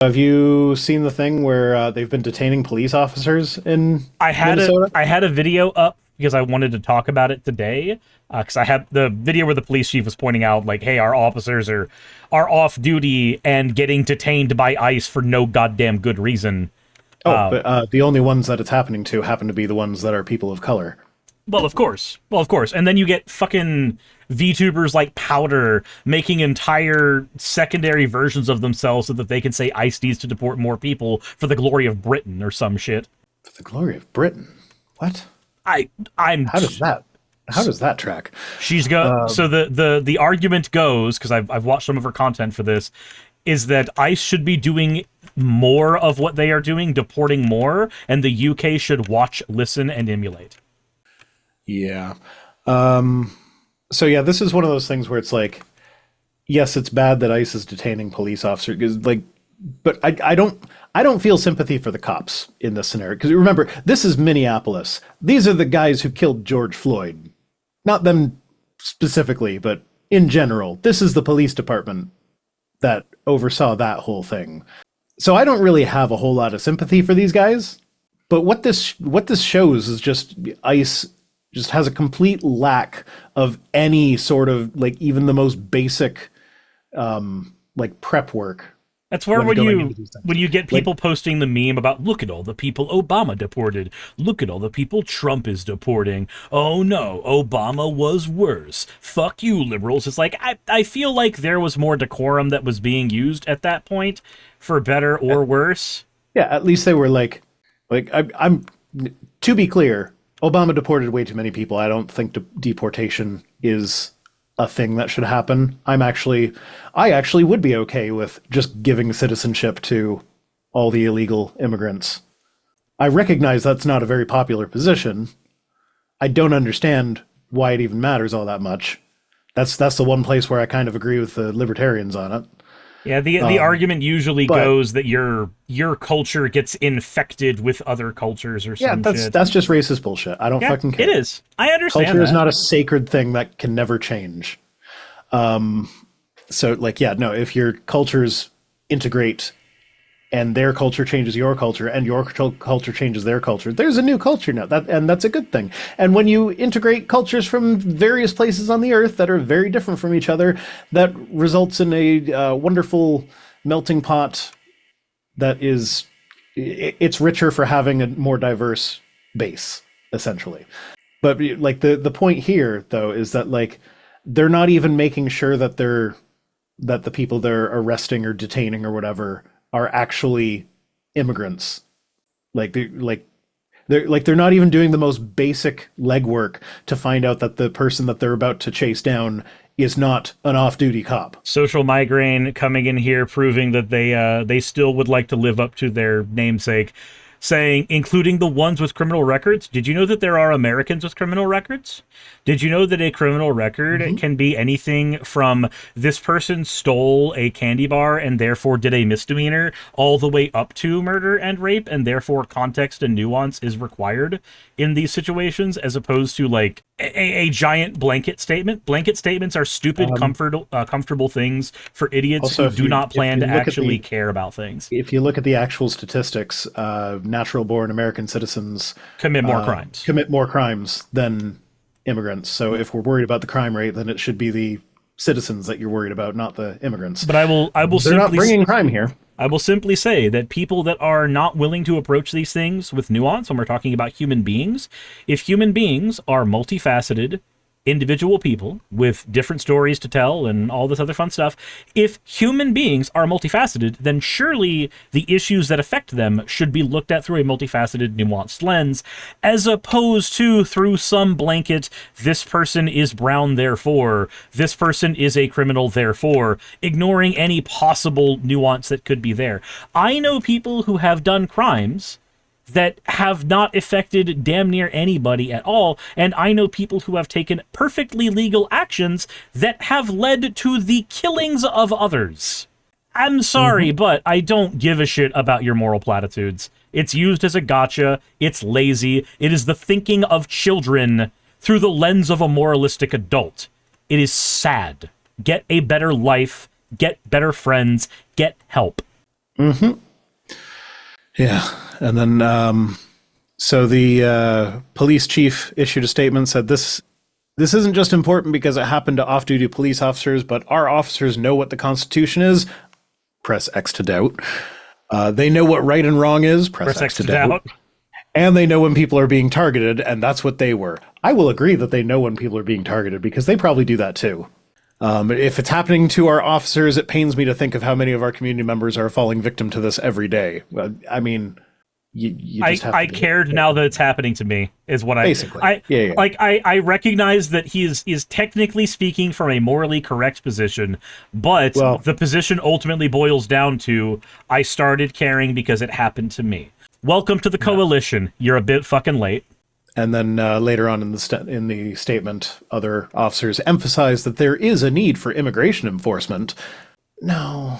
Have you seen the thing where they've been detaining police officers in I had Minnesota? a video up because I wanted to talk about it today. Because I have the video where the police chief was pointing out, like, hey, our officers are off duty and getting detained by ICE for no goddamn good reason. Oh, but the only ones that it's happening to happen to be the ones that are people of color. Well, of course. Well, of course. And then you get fucking VTubers like Powder making entire secondary versions of themselves so that they can say ICE needs to deport more people for the glory of Britain or some shit. For the glory of Britain. What? I'm How does that track? She's so the argument goes, because I've watched some of her content for this, is that ICE should be doing more of what they are doing, deporting more, and the UK should watch, listen, and emulate. Yeah. So yeah, this is one of those things where it's like, yes, it's bad that ICE is detaining police officers, 'cause, like, but I don't feel sympathy for the cops in this scenario. Because remember, this is Minneapolis. These are the guys who killed George Floyd. Not them specifically, but in general. This is the police department that oversaw that whole thing. So I don't really have a whole lot of sympathy for these guys. But what this shows is just ICE just has a complete lack of any sort of, like, even the most basic like prep work. That's where when you get people Like, posting the meme about, look at all the people Obama deported, look at all the people Trump is deporting, oh no, Obama was worse, fuck you liberals. It's like, I feel like there was more decorum that was being used at that point, for better or worse. yeah, at least they were like I'm to be clear, Obama deported way too many people. I don't think deportation is a thing that should happen. I actually would be okay with just giving citizenship to all the illegal immigrants. I recognize that's not a very popular position. I don't understand why it even matters all that much. That's the one place where I kind of agree with the libertarians on it. Yeah, the argument usually but goes that your culture gets infected with other cultures or yeah, some shit. that's just racist bullshit. I don't Yeah, fucking care. it is. I understand Culture is that. not a sacred thing that can never change. So, like, yeah, no, if your cultures integrate and their culture changes your culture and your culture changes their culture, there's a new culture now, and that's a good thing. And when you integrate cultures from various places on the earth that are very different from each other, that results in a wonderful melting pot that is, it's richer for having a more diverse base, essentially. But like the point here though is that, like, they're not even making sure that the people they're arresting or detaining or whatever are actually immigrants. They're not even doing the most basic legwork to find out that the person that they're about to chase down is not an off-duty cop. Social Migraine coming in here proving that they still would like to live up to their namesake, saying, including the ones with criminal records. Did you know that there are Americans with criminal records? Did you know that a criminal record can be anything from this person stole a candy bar and therefore did a misdemeanor all the way up to murder and rape, and therefore context and nuance is required in these situations, as opposed to like a giant blanket statement. Blanket statements are stupid, comfortable things for idiots Also, who do not plan to look at actually care about things. if you look at the actual statistics, natural-born American citizens Commit more crimes. commit more crimes than immigrants. So if we're worried about the crime rate, then it should be the citizens that you're worried about, not the immigrants. But I will They're simply not bringing crime here. I will simply say that people that are not willing to approach these things with nuance, when we're talking about human beings, if human beings are multifaceted, individual people with different stories to tell and all this other fun stuff, if human beings are multifaceted, then surely the issues that affect them should be looked at through a multifaceted, nuanced lens, as opposed to through some blanket, this person is brown, therefore, this person is a criminal, therefore, ignoring any possible nuance that could be there. I know people who have done crimes that have not affected damn near anybody at all, and I know people who have taken perfectly legal actions that have led to the killings of others. I'm sorry, but I don't give a shit about your moral platitudes. It's used as a gotcha, it's lazy, it is the thinking of children through the lens of a moralistic adult. It is sad. Get a better life, get better friends, get help. Mm-hmm. Yeah. And then, so the police chief issued a statement, said this isn't just important because it happened to off-duty police officers, but our officers know what the Constitution is. Press X to doubt. They know what right and wrong is. Press X to doubt. And they know when people are being targeted, and that's what they were. I will agree that they know when people are being targeted because they probably do that too. If it's happening to our officers, it pains me to think of how many of our community members are falling victim to this every day. I mean, you just have to cared now that it's happening to me is what basically. I recognize that he is technically speaking from a morally correct position, but the position ultimately boils down to I started caring because it happened to me. Welcome to the coalition. You're a bit fucking late. And then later on in the statement, other officers emphasized that there is a need for immigration enforcement. No,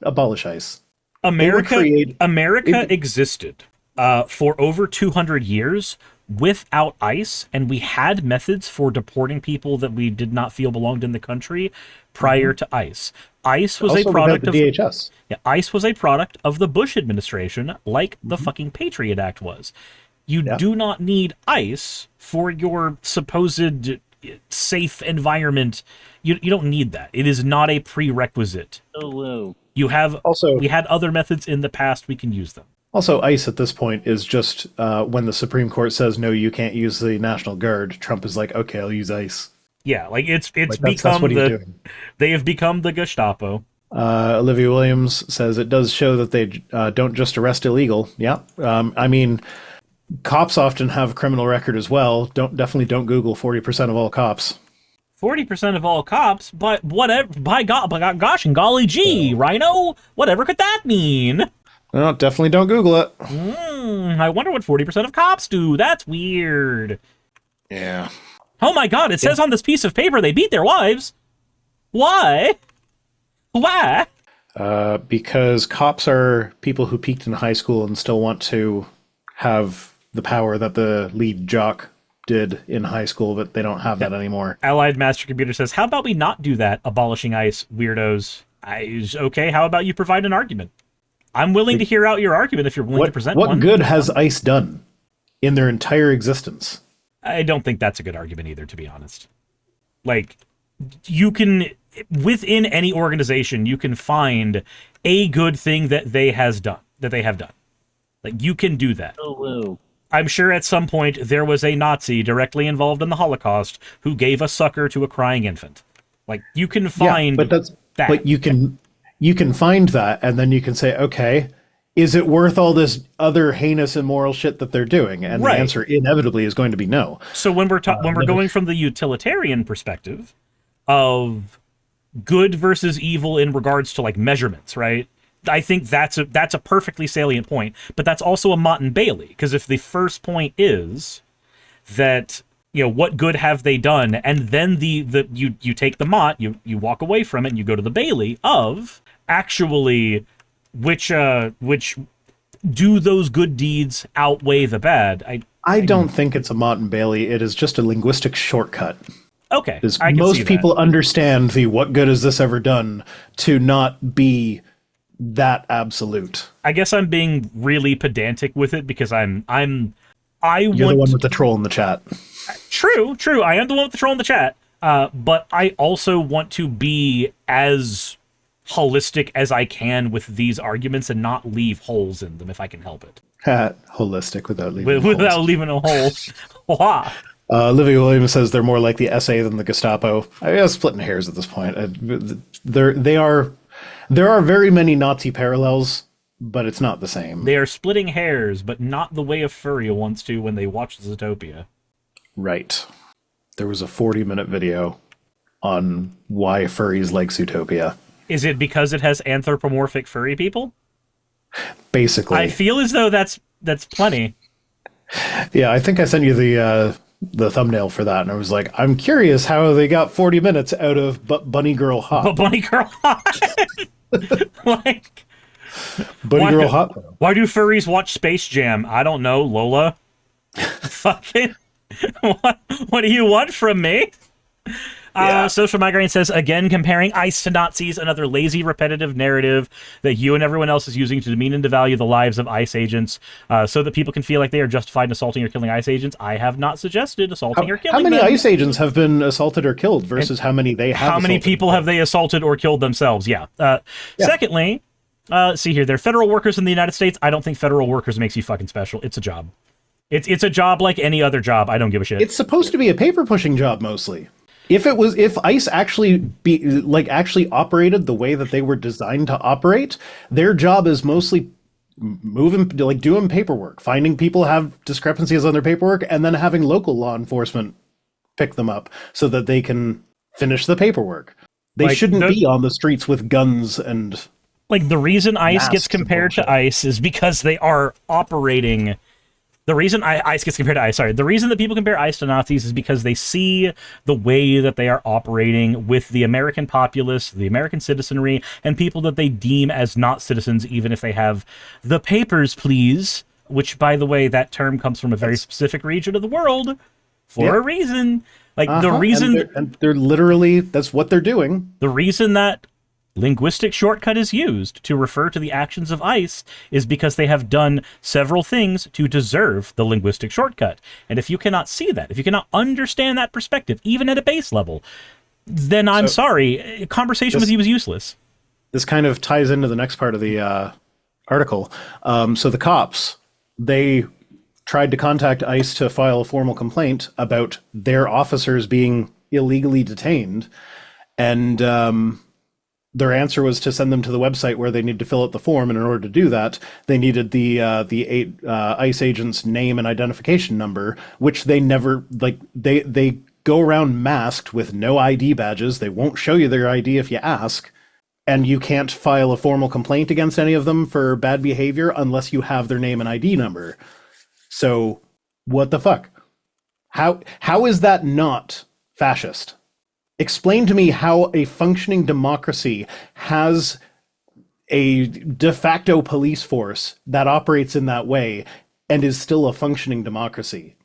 abolish ICE. America existed for over 200 years without ICE, and we had methods for deporting people that we did not feel belonged in the country prior to ICE. ICE was a product of DHS. Yeah, ICE was a product of the Bush administration, like the fucking Patriot Act was. You do not need ICE for your supposed safe environment. You don't need that. It is not a prerequisite. Hello. We had other methods in the past. We can use them. Also, ICE at this point is just when the Supreme Court says, no, you can't use the National Guard, Trump is like, okay, I'll use ICE. Yeah, like it's that's become what he's doing. They have become the Gestapo. Olivia Williams says it does show that they don't just arrest illegal. Yeah. I mean, cops often have a criminal record as well. Definitely don't Google 40% of all cops. 40% of all cops, but whatever, by gosh and golly gee, Rhino, whatever could that mean? No, definitely don't Google it. I wonder what 40% of cops do. That's weird. Yeah. Oh my god, it says on this piece of paper they beat their wives. Why? Why? Because cops are people who peaked in high school and still want to have the power that the lead jock did in high school, but they don't have that anymore. Allied Master Computer says, how about we not do that, abolishing ICE, weirdos? Okay, how about you provide an argument? I'm willing to hear out your argument if you're willing to present one. What good has ICE done in their entire existence? I don't think that's a good argument either, to be honest. Like, you can, within any organization, you can find a good thing that they have done. Like, you can do that. Hello. I'm sure at some point there was a Nazi directly involved in the Holocaust who gave a sucker to a crying infant. Like, you can find that. But you can find that, and then you can say, okay, is it worth all this other heinous immoral shit that they're doing? And the answer inevitably is going to be no. So when we're going from the utilitarian perspective of good versus evil in regards to like measurements, right? I think that's a perfectly salient point, but that's also a Mott and Bailey, because if the first point is that, you know, what good have they done, and then you take the Mott, you walk away from it and you go to the Bailey of actually which do those good deeds outweigh the bad? I don't think it's a Mott and Bailey. It is just a linguistic shortcut. Okay, most people understand the "what good has this ever done" to not be that absolute. I guess I'm being really pedantic with it because You're the one with the troll in the chat. True. I am the one with the troll in the chat. But I also want to be as holistic as I can with these arguments and not leave holes in them if I can help it. Holistic without leaving a hole. Wow. Olivia Williams says they're more like the SA than the Gestapo. I mean, splitting hairs at this point. There are very many Nazi parallels, but it's not the same. They are splitting hairs, but not the way a furry wants to when they watch Zootopia. Right. There was a 40-minute video on why furries like Zootopia. Is it because it has anthropomorphic furry people? Basically. I feel as though that's plenty. Yeah, I think I sent you the thumbnail for that, and I was like, I'm curious how they got 40 minutes out of Bunny Girl Hot. But Bunny Girl Hot? Like... Bunny Girl Hot, though. Why do furries watch Space Jam? I don't know, Lola. Fucking... What do you want from me? Social Migraine says, again, comparing ICE to Nazis, another lazy, repetitive narrative that you and everyone else is using to demean and devalue the lives of ICE agents so that people can feel like they are justified in assaulting or killing ICE agents. I have not suggested assaulting or killing them. How many them. ICE agents have been assaulted or killed versus how many they have How many assaulted? people have they assaulted or killed themselves? Yeah. Secondly, see here, they're federal workers in the United States. I don't think federal workers makes you fucking special. It's a job. It's a job like any other job. I don't give a shit. It's supposed to be a paper pushing job mostly. If ICE actually operated the way that they were designed to operate, their job is mostly doing paperwork, finding people have discrepancies on their paperwork, and then having local law enforcement pick them up so that they can finish the paperwork. They shouldn't be on the streets with guns and the reason ICE gets compared to ICE is because they are operating. The reason ICE gets compared to ICE, the reason that people compare ICE to Nazis is because they see the way that they are operating with the American populace, the American citizenry, and people that they deem as not citizens, even if they have the papers, please, which, by the way, that term comes from a very specific region of the world for a reason. The reason... And they're literally, that's what they're doing. The reason that linguistic shortcut is used to refer to the actions of ICE is because they have done several things to deserve the linguistic shortcut. And if you cannot see that, if you cannot understand that perspective, even at a base level, then I'm sorry, conversation with you is useless. This kind of ties into the next part of the article. So the cops, they tried to contact ICE to file a formal complaint about their officers being illegally detained, and their answer was to send them to the website where they need to fill out the form, and in order to do that, they needed the ICE agent's name and identification number, which they never, they go around masked with no ID badges. They won't show you their ID if you ask, and you can't file a formal complaint against any of them for bad behavior unless you have their name and ID number. So, what the fuck? How is that not fascist? Explain to me how a functioning democracy has a de facto police force that operates in that way and is still a functioning democracy.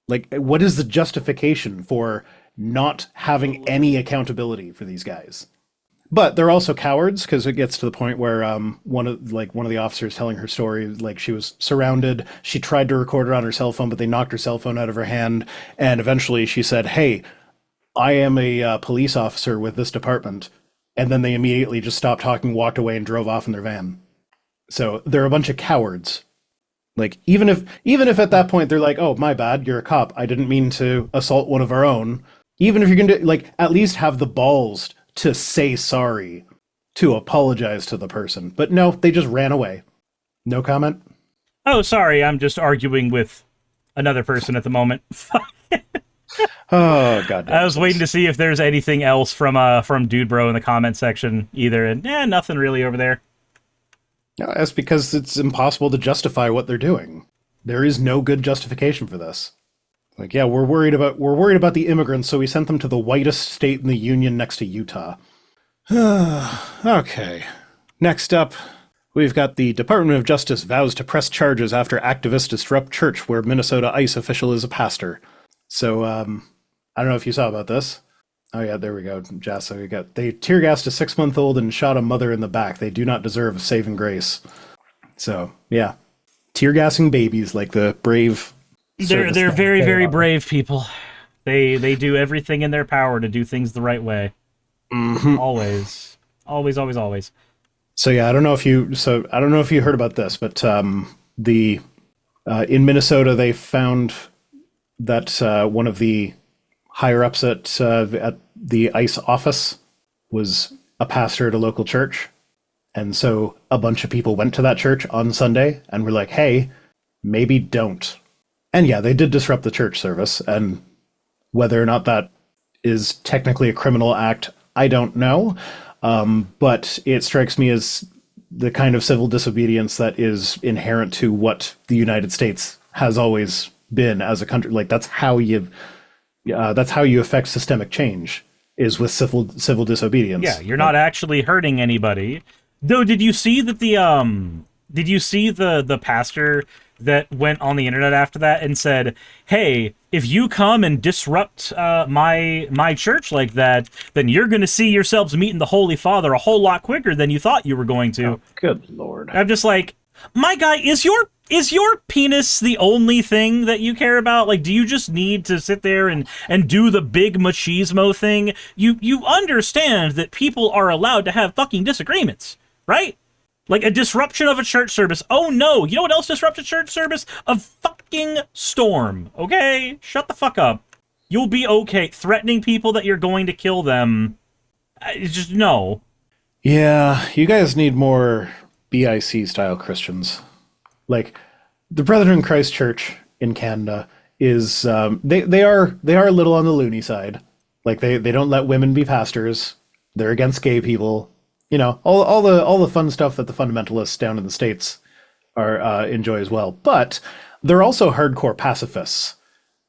What is the justification for not having any accountability for these guys? But they're also cowards, because it gets to the point where one of the officers telling her story, she was surrounded. She tried to record it on her cell phone, but they knocked her cell phone out of her hand. And eventually she said, "Hey, I am a police officer with this department." And then they immediately just stopped talking, walked away, and drove off in their van. So they're a bunch of cowards. Even if at that point they're like, "Oh, my bad, you're a cop. I didn't mean to assault one of our own." Even if you're going to at least have the balls to say sorry, to apologize to the person. But no, they just ran away. No comment? Oh, sorry, I'm just arguing with another person at the moment. Oh, God. I was waiting to see if there's anything else from Dude Bro in the comment section either, and nothing really over there. No, that's because it's impossible to justify what they're doing. There is no good justification for this. We're worried about the immigrants, so we sent them to the whitest state in the union next to Utah. Okay. Next up, we've got the Department of Justice vows to press charges after activists disrupt church where Minnesota ICE official is a pastor. So, I don't know if you saw about this. Oh yeah, there we go, Jess. So they tear gassed a 6-month-old and shot a mother in the back. They do not deserve saving grace. So, yeah. Tear gassing babies like the brave. They're very, very brave people. They do everything in their power to do things the right way. Mm-hmm. Always. Always. So yeah, I don't know if you heard about this, but in Minnesota they found that one of the higher ups at the ICE office was a pastor at a local church. And so a bunch of people went to that church on Sunday and were like, "Hey, maybe don't." And yeah, they did disrupt the church service. And whether or not that is technically a criminal act, I don't know. But it strikes me as the kind of civil disobedience that is inherent to what the United States has always been as a country. That's how you affect systemic change, is with civil disobedience. Yeah, you're not actually hurting anybody. Though, did you see that the pastor that went on the internet after that and said, hey, if you come and disrupt my church like that, then you're going to see yourselves meeting the Holy Father a whole lot quicker than you thought you were going to. Oh, good Lord. I'm just like, my guy, is your penis the only thing that you care about? Like, do you just need to sit there and do the big machismo thing? You understand that people are allowed to have fucking disagreements, right? Like a disruption of a church service. Oh no, you know what else disrupts a church service? A fucking storm, okay? Shut the fuck up. You'll be okay. Threatening people that you're going to kill them, it's just no. Yeah, you guys need more BIC-style Christians. Like, the Brethren in Christ Church in Canada is, they are a little on the loony side. Like, they don't let women be pastors. They're against gay people. You know, all the fun stuff that the fundamentalists down in the States are enjoy as well. But they're also hardcore pacifists.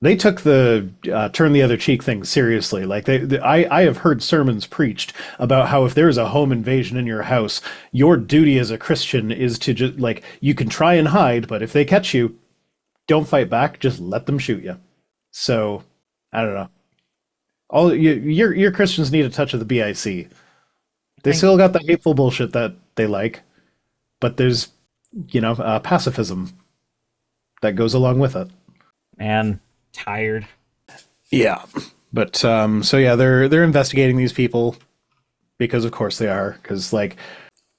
They took the turn the other cheek thing seriously. Like I have heard sermons preached about how if there is a home invasion in your house, your duty as a Christian is to just like, you can try and hide, but if they catch you, don't fight back. Just let them shoot you. So I don't know. Your Christians need a touch of the BIC. They still got the hateful bullshit that they like, but there's, pacifism that goes along with it. Man, tired. Yeah, but so yeah, they're investigating these people because of course they are, because like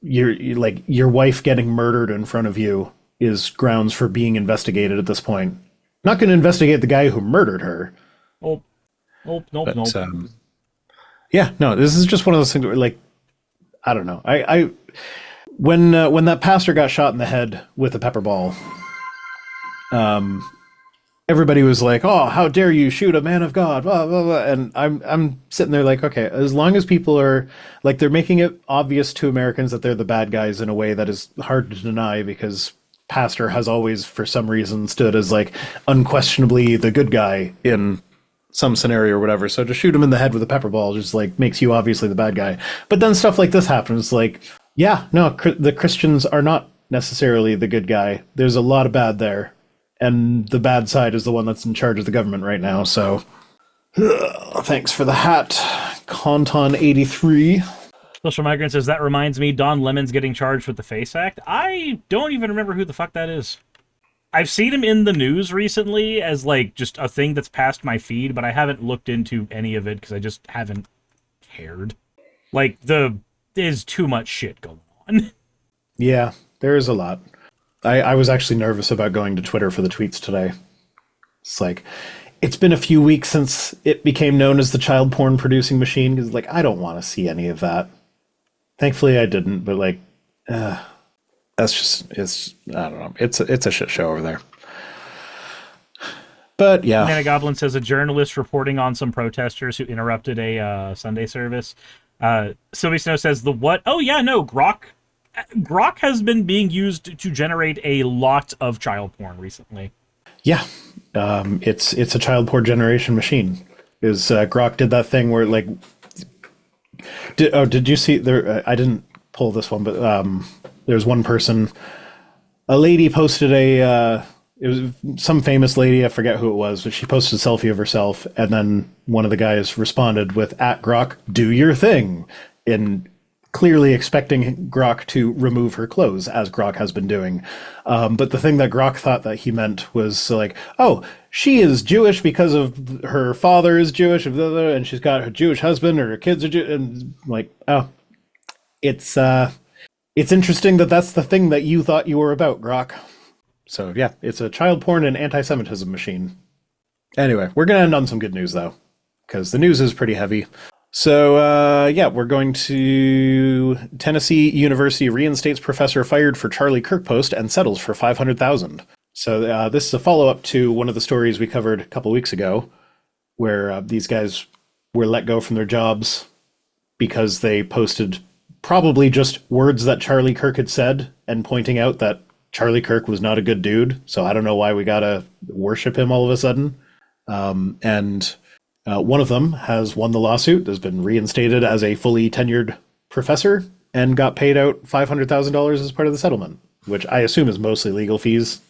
your wife getting murdered in front of you is grounds for being investigated at this point. Not going to investigate the guy who murdered her. Nope. Yeah, no, this is just one of those things where like, I don't know. When that pastor got shot in the head with a pepper ball, everybody was like, "Oh, how dare you shoot a man of God?" Blah, blah, blah. And I'm sitting there like, okay, as long as people are like, they're making it obvious to Americans that they're the bad guys in a way that is hard to deny, because pastor has always, for some reason, stood as like unquestionably the good guy in some scenario or whatever. So to shoot him in the head with a pepper ball just like makes you obviously the bad guy. But then stuff like this happens, like, yeah, no, the Christians are not necessarily the good guy. There's a lot of bad there, and the bad side is the one that's in charge of the government right now. So thanks for the hat, Conton 83. Social Migrant says, that reminds me, Don Lemon's getting charged with the Face Act. I don't even remember who the fuck that is. I've seen him in the news recently as, like, just a thing that's passed my feed, but I haven't looked into any of it because I just haven't cared. Like, there's too much shit going on. Yeah, there is a lot. I was actually nervous about going to Twitter for the tweets today. It's like, it's been a few weeks since it became known as the child porn producing machine, because, like, I don't want to see any of that. Thankfully, I didn't, but, like, that's just, I don't know. It's a shit show over there. But yeah. Nana Goblin says, a journalist reporting on some protesters who interrupted a Sunday service. Sylvie Snow says, the what? Oh yeah, no, Grok has been being used to generate a lot of child porn recently. Yeah. It's a child porn generation machine. Grok did that thing where like, did you see there? I didn't pull this one, but there's one person, a lady posted it was some famous lady, I forget who it was, but she posted a selfie of herself, and then one of the guys responded with @Grok, do your thing, in clearly expecting Grok to remove her clothes, as Grok has been doing. But the thing that Grok thought that he meant was like, oh, she is Jewish because of her father is Jewish, and she's got her Jewish husband, or her kids are Jewish, and like, oh, it's interesting that that's the thing that you thought you were about, Grok. So yeah, it's a child porn and anti-Semitism machine. Anyway, we're going to end on some good news, though, because the news is pretty heavy. So yeah, we're going to Tennessee University reinstates professor fired for Charlie Kirk post and settles for $500,000. So this is a follow-up to one of the stories we covered a couple weeks ago, where these guys were let go from their jobs because they posted probably just words that Charlie Kirk had said, and pointing out that Charlie Kirk was not a good dude. So I don't know why we gotta worship him all of a sudden. And one of them has won the lawsuit, has been reinstated as a fully tenured professor, and got paid out $500,000 as part of the settlement, which I assume is mostly legal fees.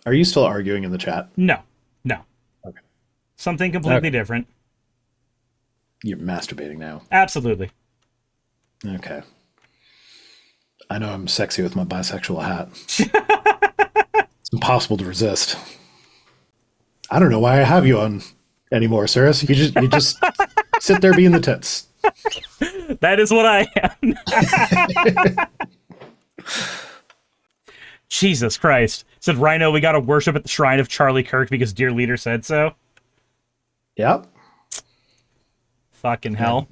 Are you still arguing in the chat? No. Okay. Something completely different. You're masturbating now. Absolutely. Okay. I know I'm sexy with my bisexual hat. It's impossible to resist. I don't know why I have you on anymore, Cirrus. You just sit there being the tits. That is what I am. Jesus Christ. Said Rhino, we gotta worship at the shrine of Charlie Kirk because dear leader said so. Yep. Fucking hell.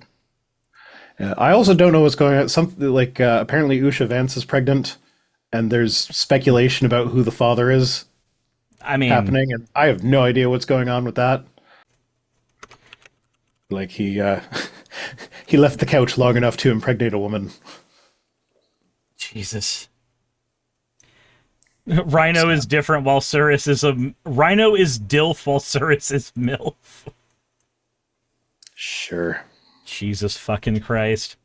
Yeah, I also don't know what's going on. Something like apparently Usha Vance is pregnant, and there's speculation about who the father is happening, and I have no idea what's going on with that. Like he he left the couch long enough to impregnate a woman. Jesus. Rhino is different while Cirrus is Rhino is DILF while Cirrus is MILF. Sure. Jesus fucking Christ.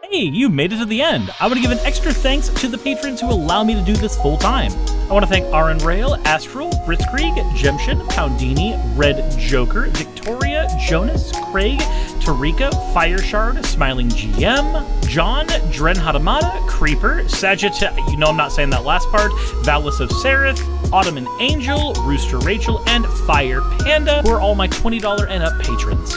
Hey, you made it to the end. I want to give an extra thanks to the patrons who allow me to do this full time. I want to thank Aaron Rail, Astral, Britzkrieg, Jemshin, Poundini, Red Joker, Victoria, Jonas, Craig, Tarika, Fireshard, Smiling GM, John, Dren Hadamada, Creeper, Sagitta, you know I'm not saying that last part, Valis of Sereth, Ottoman Angel, Rooster Rachel, and Fire Panda, who are all my $20 and up patrons.